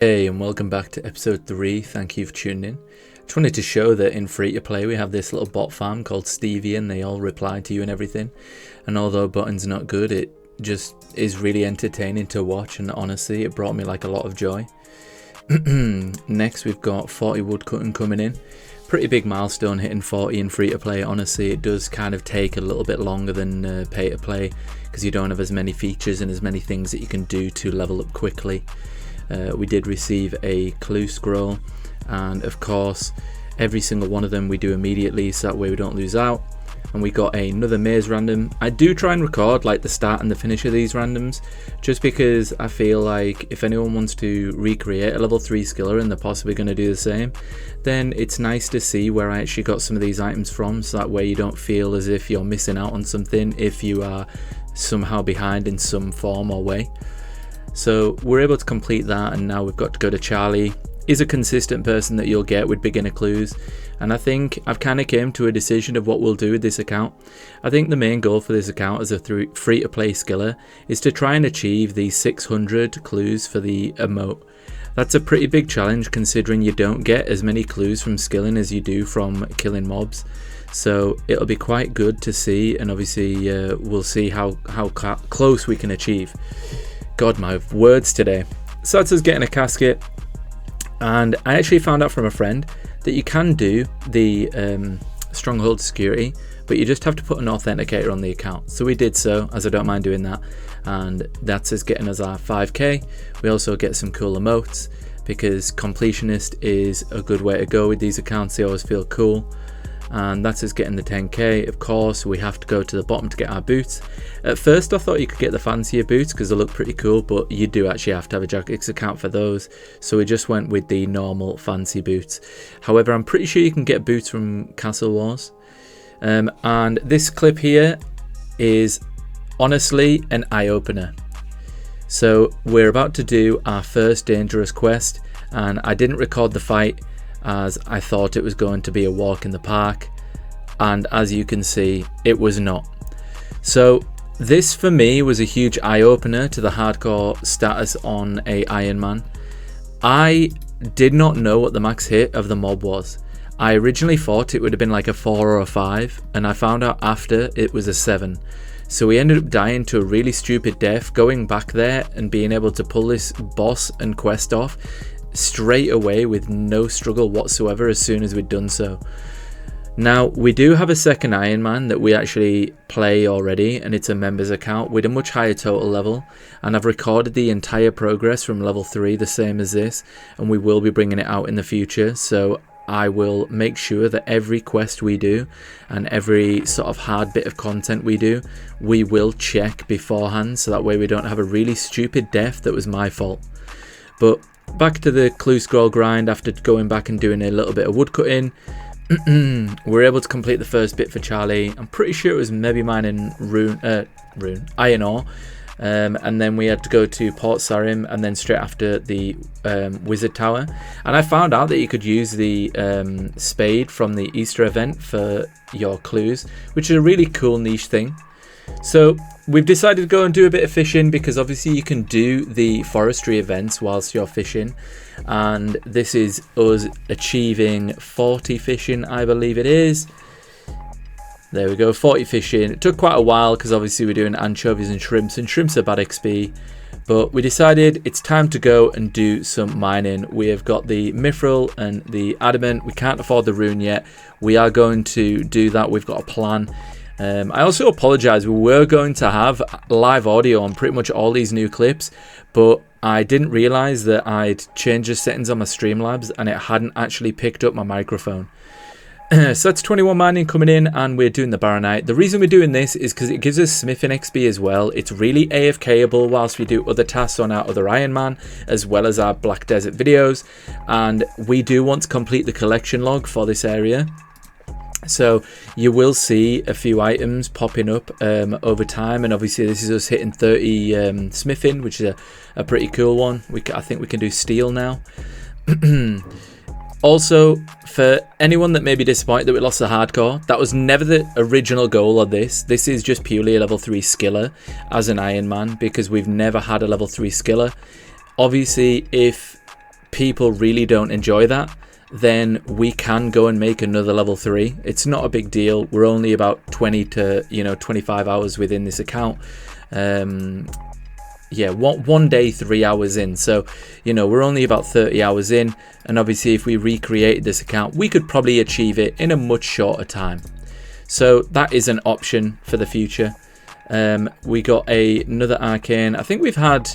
Hey, and welcome back to episode 3. Thank you for tuning in. Just wanted to show that in free to play we have this little bot farm called Stevie, and they all reply to you and everything. And although botting's not good, it just is really entertaining to watch, and honestly it brought me like a lot of joy. Next we've got 40 woodcutting coming in. Pretty big milestone hitting 40 in free to play. Honestly, it does kind of take a little bit longer than pay to play because you don't have as many features and as many things that you can do to level up quickly. We did receive a clue scroll, and of course every single one of them we do immediately so that way we don't lose out. And we got another maze random. I do try and record like the start and the finish of these randoms just because I feel like if anyone wants to recreate a level 3 skiller and they're possibly going to do the same, then it's nice to see where I actually got some of these items from, so that way you don't feel as if you're missing out on something if you are somehow behind in some form or way. So we're able to complete that, and now we've got to go to Charlie. He's a consistent person that you'll get with beginner clues, and I think I've kind of came to a decision of what we'll do with this account. I think the main goal for this account as a free to play skiller is to try and achieve the 600 clues for the emote. That's a pretty big challenge considering you don't get as many clues from skilling as you do from killing mobs. So it'll be quite good to see, and obviously we'll see how close we can achieve. God, my words today. So that's us getting a casket, and I actually found out from a friend that you can do the Stronghold security, but you just have to put an authenticator on the account. So we did so, as I don't mind doing that, and that's us getting us our 5k. We also get some cool emotes because completionist is a good way to go with these accounts. They always feel cool. And that's us getting the 10k. Of course, we have to go to the bottom to get our boots. At first I thought you could get the fancier boots because they look pretty cool, but you do actually have to have a Jackix account for those, so we just went with the normal fancy boots. However, I'm pretty sure you can get boots from Castle Wars. And this clip here is honestly an eye-opener. So we're about to do our first dangerous quest, and I didn't record the fight as I thought it was going to be a walk in the park, and as you can see it was not. So this for me was a huge eye-opener to the hardcore status on a Ironman. I did not know what the max hit of the mob was. I originally thought it would have been like a 4 or a 5, and I found out after it was a 7. So we ended up dying to a really stupid death, going back there and being able to pull this boss and quest off straight away with no struggle whatsoever as soon as we'd done so. Now we do have a second Ironman that we actually play already, and it's a members account with a much higher total level, and I've recorded the entire progress from level 3 the same as this, and we will be bringing it out in the future. So I will make sure that every quest we do and every sort of hard bit of content we do, we will check beforehand, so that way we don't have a really stupid death that was my fault. But back to the clue scroll grind. After going back and doing a little bit of woodcutting, we're able to complete the first bit for Charlie. I'm pretty sure it was maybe mine in iron ore, and then we had to go to Port Sarim, and then straight after the wizard tower. And I found out that you could use the spade from the Easter event for your clues, which is a really cool niche thing. So we've decided to go and do a bit of fishing because obviously you can do the forestry events whilst you're fishing, and this is us achieving 40 fishing, I believe it is. There we go, 40 fishing. It took quite a while because obviously we're doing anchovies and shrimps are bad XP, but we decided it's time to go and do some mining. We have got the mithril and the adamant. We can't afford the rune yet. We are going to do that. We've got a plan. I also apologize, we were going to have live audio on pretty much all these new clips, but I didn't realize that I'd changed the settings on my Streamlabs and it hadn't actually picked up my microphone. So that's 21 mining coming in, and we're doing the Baronite. The reason we're doing this is because it gives us smithing XP as well. It's really AFKable whilst we do other tasks on our other Ironman, as well as our Black Desert videos, and we do want to complete the collection log for this area. So you will see a few items popping up over time, and obviously this is us hitting 30 smithing, which is a pretty cool one. I think we can do steel now. Also, for anyone that may be disappointed that we lost the hardcore, that was never the original goal of this. This is just purely a level 3 skiller as an Ironman, because we've never had a level 3 skiller. Obviously, if people really don't enjoy that, then we can go and make another level 3. It's not a big deal. We're only about 20 to 25 hours within this account. Yeah, one day 3 hours in, so we're only about 30 hours in, and obviously if we recreated this account, we could probably achieve it in a much shorter time. So that is an option for the future. We got another arcane. I think we've had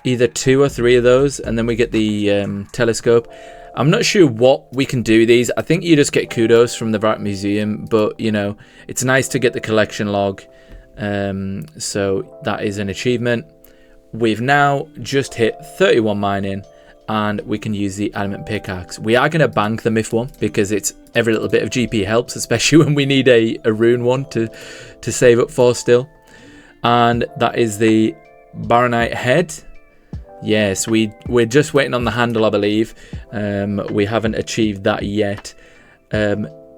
either 2 or 3 of those, and then we get the telescope. I'm not sure what we can do these. I think you just get kudos from the Bright Museum, but it's nice to get the collection log. So that is an achievement. We've now just hit 31 mining, and we can use the element pickaxe. We are going to bank the myth one because it's every little bit of GP helps, especially when we need a rune one to save up for still. And that is the Baronite head. Yes, we're just waiting on the handle, I believe. We haven't achieved that yet.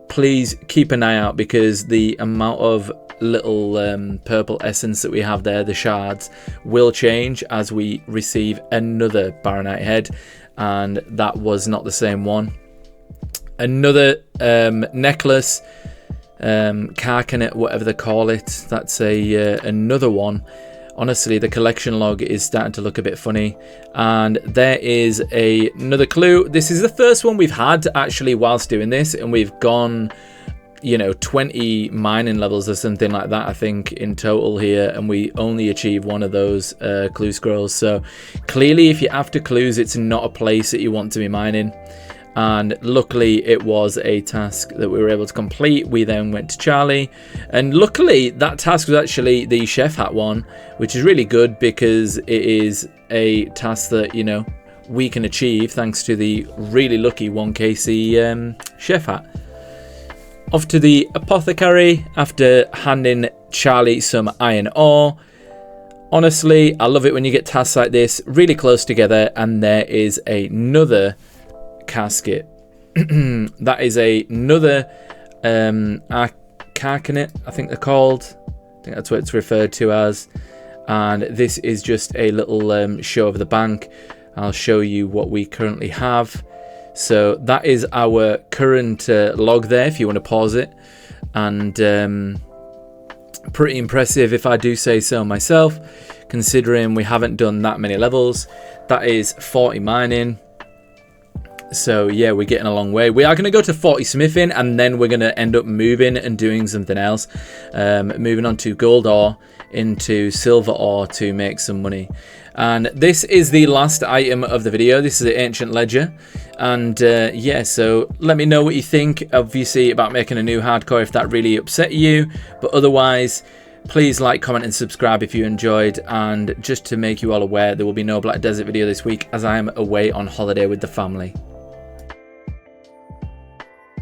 Please keep an eye out, because the amount of little purple essence that we have there, the shards, will change as we receive another Baronite head, and that was not the same one. Another necklace, carcanet, whatever they call it, that's another one. Honestly, the collection log is starting to look a bit funny, and there is another clue. This is the first one we've had actually whilst doing this, and we've gone 20 mining levels or something like that, I think, in total here, and we only achieve one of those clue scrolls. So clearly, if you're after clues, it's not a place that you want to be mining. And luckily it was a task that we were able to complete. We then went to Charlie, and luckily that task was actually the chef hat one, which is really good because it is a task that we can achieve thanks to the really lucky 1kc chef hat. Off to the apothecary after handing Charlie some iron ore. Honestly, I love it when you get tasks like this really close together, and there is another casket. That is another carcanet, I think they're called. I think that's what it's referred to as. And this is just a little show of the bank. I'll show you what we currently have. So that is our current log there, if you want to pause it. And pretty impressive, if I do say so myself, considering we haven't done that many levels. That is 40 mining. So yeah, we're getting a long way. We are going to go to 40 smithing, and then we're going to end up moving and doing something else. Moving on to gold ore into silver ore to make some money. And this is the last item of the video. This is the ancient ledger. And yeah, so let me know what you think, obviously, about making a new hardcore if that really upset you. But otherwise, please like, comment and subscribe if you enjoyed. And just to make you all aware, there will be no Black Desert video this week as I am away on holiday with the family.